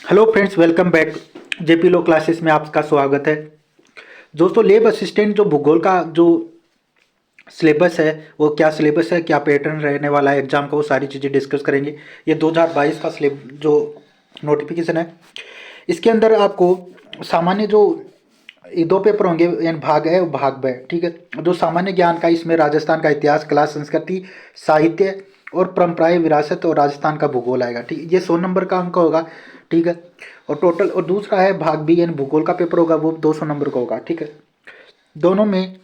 Hello friends, welcome back. JP law classes में आपका स्वागत है। दोस्तों, लैब असिस्टेंट जो भूगोल का जो सिलेबस है, वो क्या सिलेबस है, क्या पैटर्न रहने वाला है एग्जाम का, वो सारी चीज़ें डिस्कस करेंगे। ये 2022 का जो नोटिफिकेशन है, इसके अंदर आपको सामान्य जो ये दो पेपर होंगे, यानी भाग है और भाग ब, ठीक है। जो सामान्य ज्ञान का, इसमें राजस्थान का इतिहास, कला, संस्कृति, साहित्य और परंपराएं, विरासत और राजस्थान का भूगोल आएगा, ठीक। ये 100 नंबर का अंक होगा, ठीक है। और टोटल, और दूसरा है भाग बी, यानी भूगोल का पेपर होगा, वो 200 नंबर का होगा, ठीक है। दोनों में,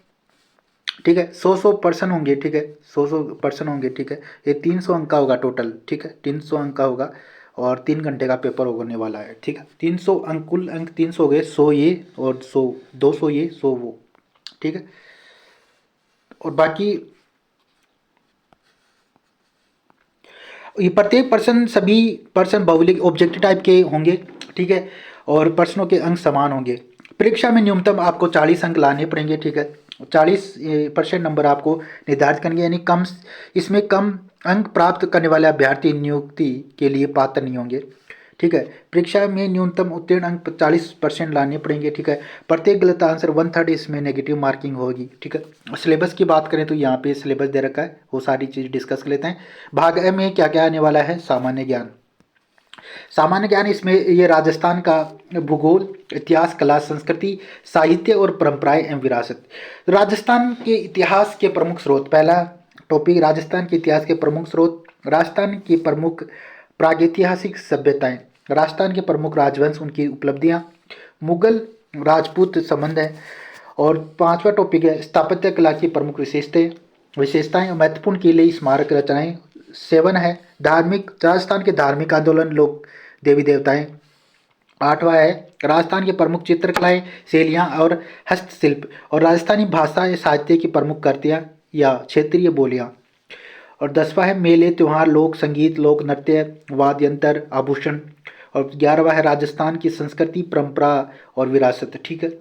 ठीक है, 100 100 पर्सन होंगे, ठीक है, 100 100 पर्सन होंगे, ठीक है। ये 300 अंक का होगा टोटल, ठीक है, 300 अंक का होगा। और 3 घंटे का पेपर होने वाला है, ठीक है। 300 अंक, कुल अंक 300 हो गए, 100 ये और 100, 200 ये, 100 वो, ठीक है। और बाकी ये प्रत्येक पर्सन, सभी पर्सन भौगोलिक ऑब्जेक्टिव टाइप के होंगे, ठीक है। और प्रश्नों के अंक समान होंगे। परीक्षा में न्यूनतम आपको 40 अंक लाने पड़ेंगे, ठीक है। 40% नंबर आपको निर्धारित करेंगे, यानी कम, इसमें कम अंक प्राप्त करने वाले अभ्यर्थी नियुक्ति के लिए पात्र नहीं होंगे, ठीक है। परीक्षा में न्यूनतम उत्तीर्ण अंक 40% लाने पड़ेंगे, ठीक है। प्रत्येक गलत आंसर 1/3 इसमें नेगेटिव मार्किंग होगी, ठीक है। सिलेबस की बात करें तो यहाँ पे सिलेबस दे रखा है, वो सारी चीज़ डिस्कस कर लेते हैं। भाग ए में क्या क्या आने वाला है? सामान्य ज्ञान। सामान्य ज्ञान, इसमें ये राजस्थान का भूगोल, इतिहास, कला, संस्कृति, साहित्य और परंपराएं एवं विरासत। राजस्थान के इतिहास के प्रमुख स्रोत, पहला टॉपिक राजस्थान के इतिहास के प्रमुख स्रोत, राजस्थान की प्रमुख प्रागैतिहासिक सभ्यताएं, राजस्थान के प्रमुख राजवंश, उनकी उपलब्धियां, मुगल राजपूत संबंध है। और पांचवा टॉपिक है स्थापत्य कला की प्रमुख विशेषताएं और महत्वपूर्ण किले, स्मारक रचनाएं। 7 है धार्मिक, राजस्थान के धार्मिक आंदोलन, लोक देवी देवताएं। 8वां है राजस्थान के प्रमुख चित्रकलाएं, शैलियाँ और हस्तशिल्प, और राजस्थानी भाषा या साहित्य की प्रमुख कृतियाँ या क्षेत्रीय बोलियाँ। और 10वां है मेले, त्योहार, लोक संगीत, लोक नृत्य, वाद्य यंत्र, आभूषण। और 11वां है राजस्थान की संस्कृति, परंपरा और विरासत, ठीक है।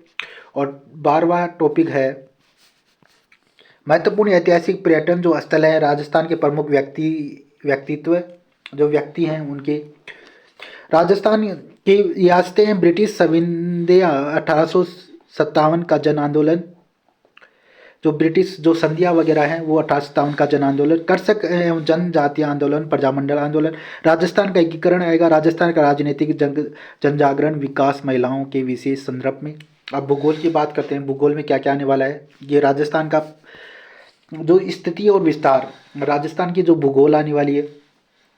और 12वां टॉपिक है महत्वपूर्ण ऐतिहासिक पर्यटन जो स्थल है, राजस्थान के प्रमुख व्यक्तित्व, जो व्यक्ति हैं उनके। राजस्थान की रियासतें, ब्रिटिश संविदा 1857 का जन आंदोलन, जो ब्रिटिश जो संधियाँ वगैरह हैं, वो 1857 का जन आंदोलन, कर्षक एवं जनजातीय आंदोलन, प्रजामंडल आंदोलन, राजस्थान का एकीकरण आएगा, राजस्थान का राजनीतिक जन जागरण, विकास, महिलाओं के विशेष संदर्भ में। अब भूगोल की बात करते हैं, भूगोल में क्या क्या आने वाला है। ये राजस्थान का जो स्थिति और विस्तार, राजस्थान की जो भूगोल आने वाली है,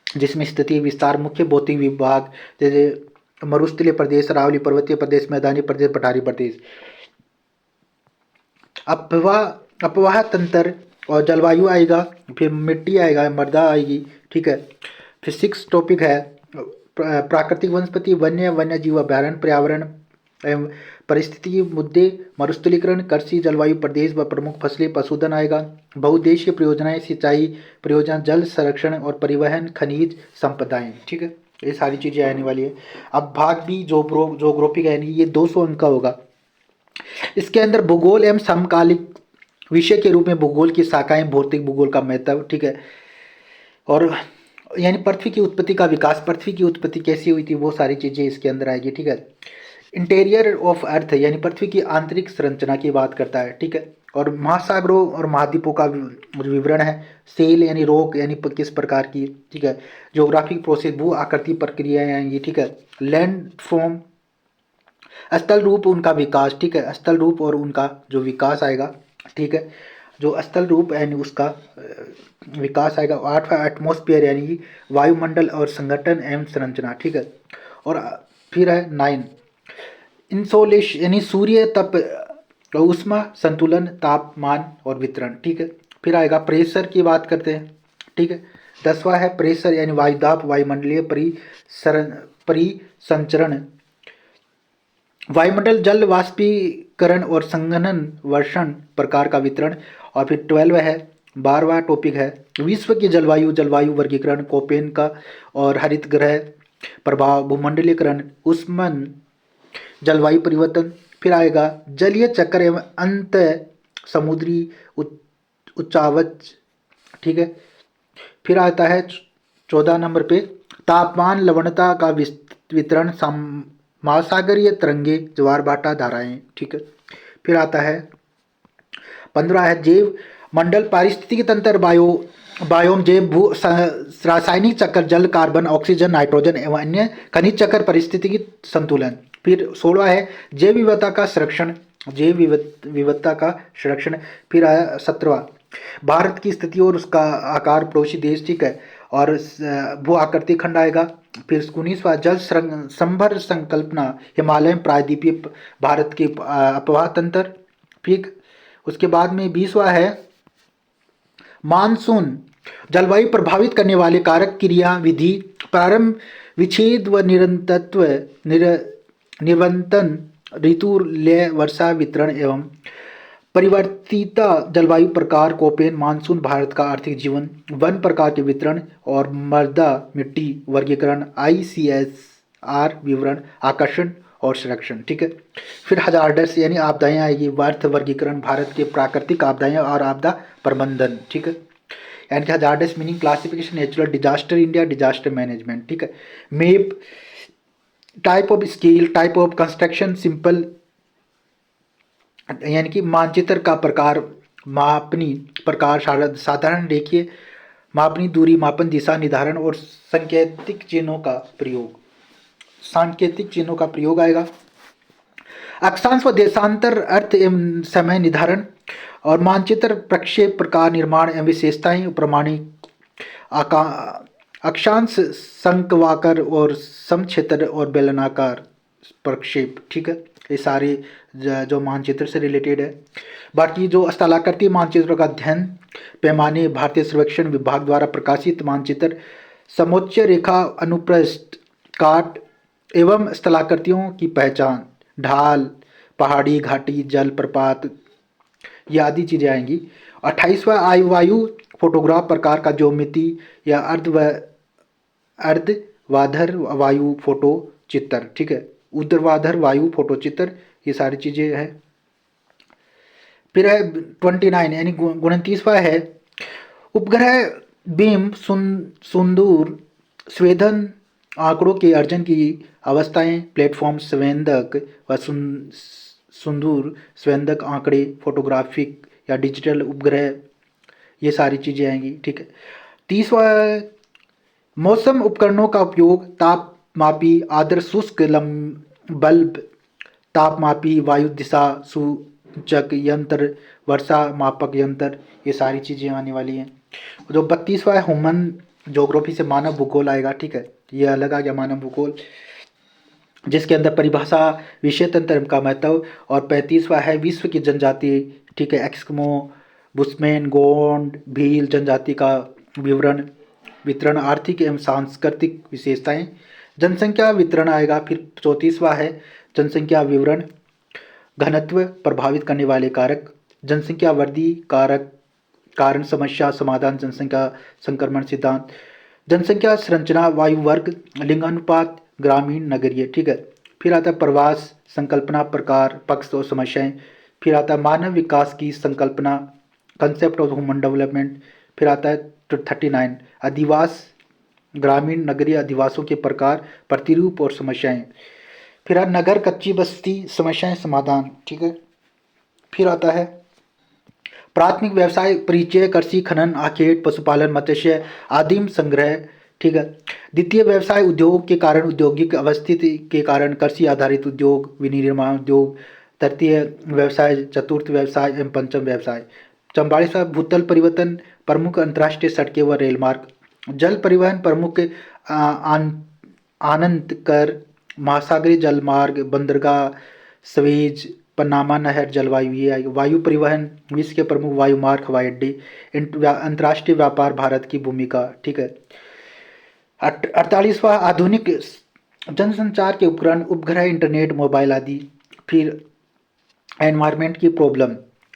जिसमें स्थिति विस्तार, मुख्य भौतिक विभाग, जैसे मरुस्थलीय प्रदेश, अरावली पर्वतीय प्रदेश, मैदानी प्रदेश, पठारी प्रदेश, अपवाह अपवाह तंत्र और जलवायु आएगा, फिर मिट्टी आएगा, मृदा आएगी, ठीक है। फिर 6 टॉपिक है प्राकृतिक वनस्पति, वन्य जीव अभ्यारण्य, पर्यावरण एवं परिस्थिति मुद्दे, मरुस्थलीकरण, कृषि, जलवायु प्रदेश व प्रमुख फसलें, पशुधन आएगा, बहुउद्देशीय परियोजनाएं, सिंचाई परियोजना, जल संरक्षण और परिवहन, खनिज संपदाएं, ठीक है। ये सारी चीजें आने वाली है। अब भाग बी जोग्राफी का, यानी ये 200 अंक का होगा। इसके अंदर भूगोल एवं समकालिक विषय के रूप में भूगोल की शाखाएं, भौतिक भूगोल का महत्व, ठीक है। और यानी पृथ्वी की उत्पत्ति का विकास, पृथ्वी की उत्पत्ति कैसी हुई थी, वो सारी चीजें इसके अंदर आएगी, ठीक है। इंटीरियर ऑफ अर्थ, यानी पृथ्वी की आंतरिक संरचना की बात करता है, ठीक है। और महासागरों और महाद्वीपों का विवरण है। सेल यानी रोक, यानी किस प्रकार की, ठीक है। ज्योग्राफिक प्रोसेस, भू आकृति प्रक्रियाएं आएंगी, ठीक है। लैंड फॉर्म, स्थल रूप, उनका विकास, ठीक है। स्थल रूप और उनका जो विकास आएगा, ठीक है। जो स्थल रूप यानी उसका विकास आएगा। 8वां एटमोस्फियर, यानी कि वायुमंडल और संगठन एवं संरचना, ठीक है। और फिर है 9 इंसोलेश, यानी सूर्य तप, ऊष्मा संतुलन, तापमान और वितरण, ठीक है। फिर आएगा प्रेशर की बात करते हैं, ठीक है। 10वां है प्रेशर, यानी वायुदाब, वायुमंडलीय परिसंचरण, वायुमंडल, जल वाष्पीकरण और संघनन, वर्षण, प्रकार का वितरण। और फिर 12 है, 12वां टॉपिक है विश्व की जलवायु, जलवायु वर्गीकरण, कोपेन का और हरित ग्रह प्रभाव, भूमंडलीकरण, उष्मन, जलवायु परिवर्तन। फिर आएगा जलीय चक्र एवं अंत समुद्री उच्चावच, ठीक है। फिर आता है 14 नंबर पे तापमान, लवणता का वितरण, महासागरीय तरंगे, ज्वार भाटा, धाराएं, ठीक है। फिर आता है 15 है जैव मंडल, पारिस्थितिकी तंत्र, बायोम, जैव भू रासायनिक चक्र, जल, कार्बन, ऑक्सीजन, नाइट्रोजन एवं अन्य खनिज चक्र, परिस्थितिकी संतुलन। फिर 16 है जैव विविधता का संरक्षण, जैव विविधता का संरक्षण। फिर आया 17वां भारत की स्थिति और उसका आकार, पड़ोसी देश, ठीक है, और भू आकृति खंड आएगा। फिर 19वां जल संभर संकल्पना, हिमालय, प्रायद्वीपीय भारत के अपवाह तंत्र। ठीक, उसके बाद में 20वां है मानसून, जलवायु प्रभावित करने वाले कारक, क्रिया विधि, प्रारंभ, विच्छेद व निरंतरत्व, निरंतन, ऋतु, लय, वर्षा, वितरण एवं परिवर्तित जलवायु प्रकार, कोपेन, मानसून, भारत का आर्थिक जीवन, वन प्रकार के वितरण और मृदा मिट्टी वर्गीकरण, ICSR विवरण, आकर्षण और संरक्षण, ठीक है। फिर हजार्डस यानी आपदाएं आएगी, वर्थ वर्गीकरण, भारत के प्राकृतिक आपदाएं और आपदा प्रबंधन, ठीक है। यानी कि hazardous meaning classification, natural disaster, India disaster management, ठीक है। Map, type of scale, type of construction, simple यानी कि मानचित्र का प्रकार, मापनी प्रकार, साधारण रेखीय, मापनी दूरी, मापन, दिशा निर्धारण और सांकेतिक चिन्हों का प्रयोग, सांकेतिक चिन्हों का प्रयोग आएगा। अक्षांश व देशांतर, अर्थ एवं समय निर्धारण और मानचित्र, प्रक्षेप, प्रकार, निर्माण एवं विशेषताएं, प्रमाणिक अक्षांश, शंक्वाकार और समक्षेत्र और बेलनाकार प्रक्षेप, ठीक है। ये सारे जो मानचित्र से रिलेटेड है। बाकी जो स्थलाकृतिक मानचित्रों का अध्ययन, पैमाने, भारतीय सर्वेक्षण विभाग द्वारा प्रकाशित मानचित्र, समोच्च रेखा, अनुप्रस्थ काट एवं स्थलाकृतियों की पहचान, ढाल, पहाड़ी, घाटी, जल प्रपात, ये आदि चीज़ें आएंगी। 28वां वायु फोटोग्राफ प्रकार का, ज्योमिति या अर्धवाधर वायु फोटो चित्र, ठीक है, ऊर्ध्वाधर वायु फोटो चित्र, ये सारी चीज़ें हैं। फिर है 29 यानी 29वां है उपग्रह बीम, सुंदूर स्वेदन, आंकड़ों के अर्जन की अवस्थाएं, प्लेटफॉर्म संवेदक व सुंदूर संवेदक आंकड़े, फोटोग्राफिक या डिजिटल उपग्रह, ये सारी चीज़ें आएंगी, ठीक है। 30वां मौसम उपकरणों का उपयोग, तापमापी, आदर्श शुष्क बल्ब, तापमापी, वायु दिशा सूचक यंत्र, वर्षा मापक यंत्र, ये सारी चीज़ें आने वाली हैं। जो 32वां है ह्यूमन ज्योग्राफी से मानव भूगोल आएगा, ठीक है, ये अलग आ गया मानव भूगोल, जिसके अंदर परिभाषा, विषय तंत्र का महत्व। और 35वां है विश्व की जनजाति, ठीक है, एक्समो, बुशमैन, गोंड, भील जनजाति का वितरण, आर्थिक एवं सांस्कृतिक विशेषताएं, जनसंख्या वितरण आएगा। फिर 34वां है जनसंख्या विवरण, घनत्व, प्रभावित करने वाले कारक, जनसंख्या वृद्धि कारक, कारण, समस्या, समाधान, जनसंख्या संक्रमण सिद्धांत, जनसंख्या संरचना, वायु वर्ग, लिंगानुपात, ग्रामीण, नगरीय, ठीक है। फिर आता है प्रवास, संकल्पना, प्रकार, पक्ष और समस्याएं। फिर आता है मानव विकास की संकल्पना, कंसेप्ट ऑफ ह्यूमन डेवलपमेंट। फिर आता है 39 अधिवास, ग्रामीण, नगरीय अधिवासों के प्रकार, प्रतिरूप और समस्याएं। फिर नगर, कच्ची बस्ती, समस्याएं, समाधान, ठीक है। फिर आता है प्राथमिक व्यवसाय, परिचय, कृषि, खनन, आखेट, पशुपालन, मत्स्य, आदिम संग्रह, ठीक है। द्वितीय व्यवसाय, उद्योग के कारण, औद्योगिक अवस्थिति के कारण, कृषि आधारित उद्योग, विनिर्माण उद्योग। तृतीय व्यवसाय, चतुर्थ व्यवसाय एवं पंचम व्यवसाय। 44वां भूतल परिवर्तन, प्रमुख अंतर्राष्ट्रीय सड़कें व रेल मार्ग। जल परिवहन, प्रमुख आनंद कर, महासागरीय जल मार्ग, बंदरगाह, स्वेज, पनामा नहर, जलवायु, ये आएगी। वायु परिवहन, विश्व के प्रमुख वायु मार्ग, हवाई अड्डे, अंतर्राष्ट्रीय व्यापार, भारत की भूमिका, ठीक है। 48वां आधुनिक जनसंचार के उपकरण, उपग्रह, इंटरनेट, मोबाइल आदि। फिर एनवायरनमेंट की problem,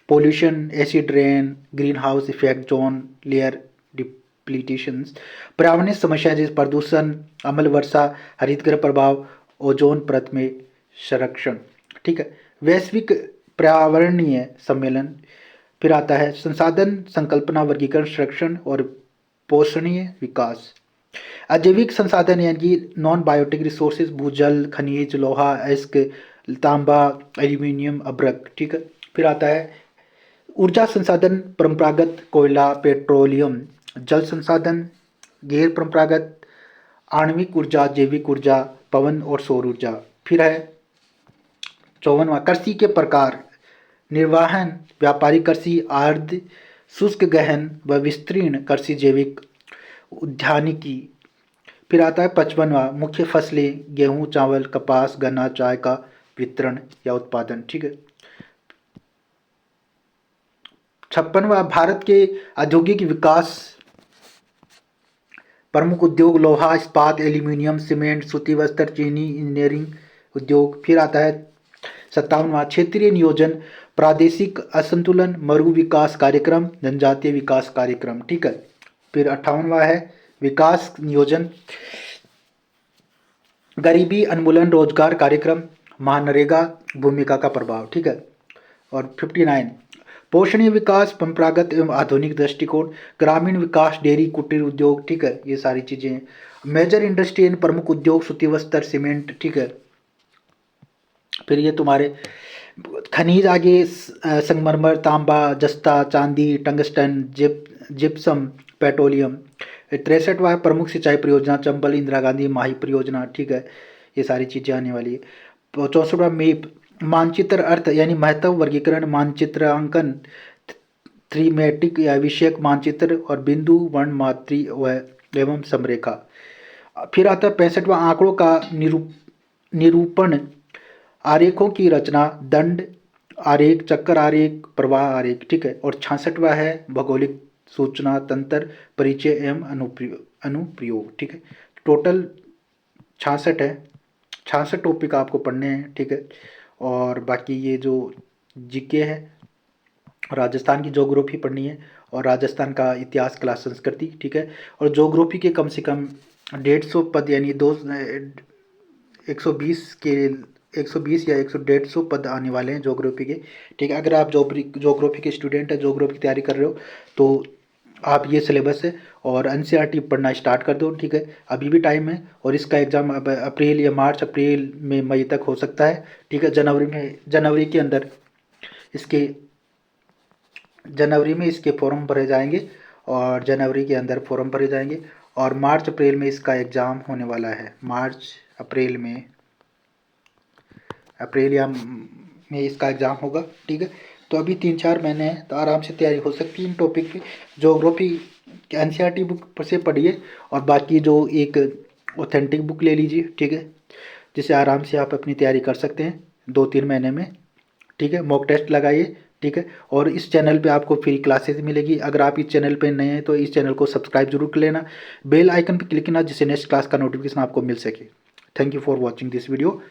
pollution, acid rain, greenhouse effect, ozone layer depletions, पर्यावरणीय समस्या जैसे प्रदूषण, अम्ल वर्षा, हरितगृह प्रभाव, ओजोन परत में संरक्षण, ठीक है। वैश्विक पर्यावरणीय सम्मेलन। फिर आता है संसाधन, संकल्पना, वर्गीकरण, संरक्षण और पोषणीय विकास। अजैविक संसाधन यानी कि नॉन बायोटिक रिसोर्सेज, भूजल, खनिज, लोहा, अयस्क, तांबा, एल्यूमिनियम, अभ्रक, ठीक है। फिर आता है ऊर्जा संसाधन, परंपरागत कोयला, पेट्रोलियम। जल संसाधन, गैर परंपरागत आणविक ऊर्जा, जैविक ऊर्जा, पवन और सौर ऊर्जा। फिर है 54वां कृषि के प्रकार, निर्वहन, व्यापारिक कृषि, आर्द्र, शुष्क, गहन व विस्तीर्ण कृषि, जैविक, उद्यानिकी। फिर आता है 55वां मुख्य फसलें, गेहूं, चावल, कपास, गन्ना, चाय का वितरण या उत्पादन, ठीक है। 56वां भारत के औद्योगिक विकास, प्रमुख उद्योग लोहा, इस्पात, एल्यूमिनियम, सीमेंट, सूती वस्त्र, चीनी, इंजीनियरिंग उद्योग। फिर आता है 57वां क्षेत्रीय नियोजन, प्रादेशिक असंतुलन, मरु विकास कार्यक्रम, जनजातीय विकास कार्यक्रम, ठीक है। फिर 58वां है विकास नियोजन, गरीबी उन्मूलन रोजगार कार्यक्रम, महानरेगा, भूमिका का प्रभाव, ठीक है। और 59 पोषणीय विकास, परंपरागत एवं आधुनिक दृष्टिकोण, ग्रामीण विकास, डेयरी, कुटीर उद्योग, ठीक है। ये सारी चीजें हैं। मेजर इंडस्ट्री एंड प्रमुख उद्योग, सूती वस्त्र, सीमेंट, ठीक है। फिर ये तुम्हारे खनिज आगे संगमरमर, तांबा, जस्ता, चांदी, टंगस्टन, जिप्सम, पेट्रोलियम। 63वां है प्रमुख सिंचाई परियोजना, चंबल इंदिरा गांधी माही परियोजना, ठीक है। ये सारी चीजें आने वाली है। 64वां मीप मानचित्र अर्थ यानी महत्व वर्गीकरण, मानचित्रांकन, थीमेटिक या विषयक मानचित्र और बिंदु वर्ण मात्री एवं समरेखा। फिर आता है 65वां आंकड़ों का निरूपण, आरेखों की रचना, दंड आरेख, चक्कर आरेख, प्रवाह आरेख, ठीक है। और 66वां है भौगोलिक सूचना तंत्र, परिचय एवं अनुप्रयोग, ठीक है। टोटल 66 है, 66 टॉपिक आपको पढ़ने हैं, ठीक है। और बाकी ये जो जीके है, राजस्थान की ज्योग्राफी पढ़नी है और राजस्थान का इतिहास, कला, संस्कृति, ठीक है। और ज्योग्राफी के कम से कम 150 पद यानी 120 के 120 या 150 पद आने वाले हैं ज्योग्राफी के, ठीक है। अगर आप ज्योग्राफी के स्टूडेंट है, ज्योग्राफी की तैयारी कर रहे हो तो आप ये सिलेबस है और एनसीईआरटी पढ़ना स्टार्ट कर दो, ठीक है। अभी भी टाइम है और इसका एग्ज़ाम अब अप्रैल या मार्च, अप्रैल में मई तक हो सकता है, ठीक है। जनवरी में इसके फॉर्म भरे जाएंगे और जनवरी के अंदर फॉर्म भरे जाएंगे और मार्च अप्रैल में इसका एग्ज़ाम होने वाला है। अप्रैल या में इसका एग्ज़ाम होगा, ठीक है। तो अभी 3-4 महीने हैं तो आराम से तैयारी हो सकती है इन टॉपिक की। ज्योग्राफी एनसीईआरटी बुक से पढ़िए और बाकी जो एक ऑथेंटिक बुक ले लीजिए, ठीक है, जिससे आराम से आप अपनी तैयारी कर सकते हैं 2-3 महीने में, ठीक है। मॉक टेस्ट लगाइए, ठीक है। और इस चैनल पे आपको फ्री क्लासेस मिलेगी। अगर आप इस चैनल पे नए हैं तो इस चैनल को सब्सक्राइब जरूर कर लेना, बेल आइकन पे क्लिक करना जिससे नेक्स्ट क्लास का नोटिफिकेशन आपको मिल सके। Thank you for watching this video.